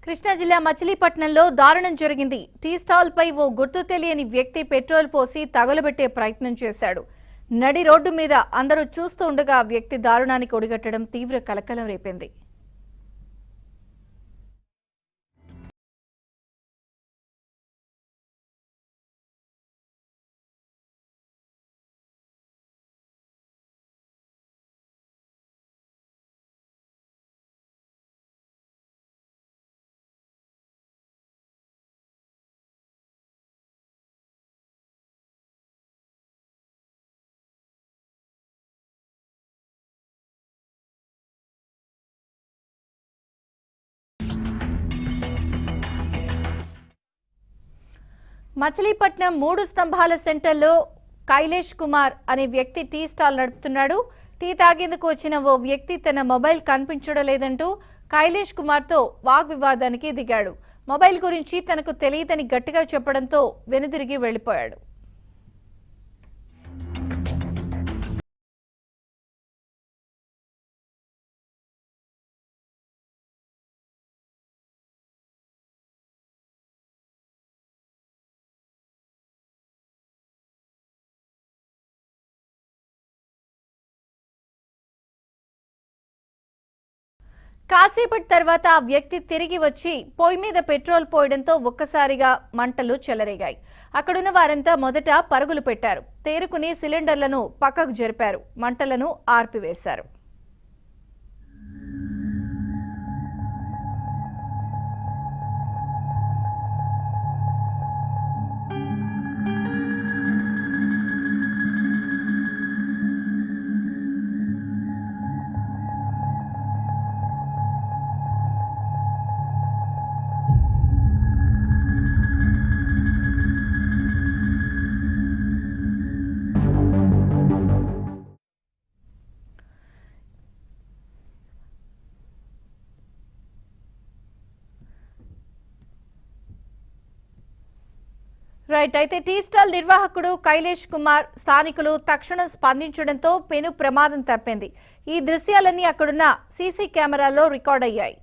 కృష్ణా జిల్లా మచిలీపట్నంలో దారుణం జరిగింది. టీ స్టాల్ పై ఓ గుర్తు తెలియని వ్యక్తి పెట్రోల్ పోసి తగులబెట్టే ప్రయత్నం చేశాడు. నడి రోడ్డు మీద అందరూ చూస్తూ ఉండగా వ్యక్తి దారుణానికి ఒడిగట్టడం తీవ్ర కలకలం రేపింది. మచిలీపట్నం 3 స్తంభాల సెంటర్లో కైలేష్ కుమార్ అనే వ్యక్తి టీ స్టాల్ నడుపుతున్నాడు. టీ తాగేందుకు వచ్చిన ఓ వ్యక్తి తన మొబైల్ కనిపించడం లేదంటూ కైలేష్ కుమార్తో వాగ్వివాదానికి దిగాడు. మొబైల్ గురించి తనకు తెలియదని గట్టిగా చెప్పడంతో వెనుదిరిగి వెళ్లిపోయాడు. కాసేపటి తర్వాత ఆ వ్యక్తి తిరిగి వచ్చి పొయ్యి మీద పెట్రోల్ పోయడంతో ఒక్కసారిగా మంటలు చెలరేగాయి. అక్కడున్న వారంతా మొదట పరుగులు పెట్టారు. తేరుకుని సిలిండర్లను పక్కకు జరిపారు. మంటలను ఆర్పివేశారు. రైట్. అయితే టీ స్టాల్ నిర్వాహకుడు కైలేష్ కుమార్ స్థానికులు తక్షణం స్పందించడంతో పెను ప్రమాదం తప్పింది. ఈ దృశ్యాలన్నీ అక్కడున్న సీసీ కెమెరాల్లో రికార్డ్ అయ్యాయి.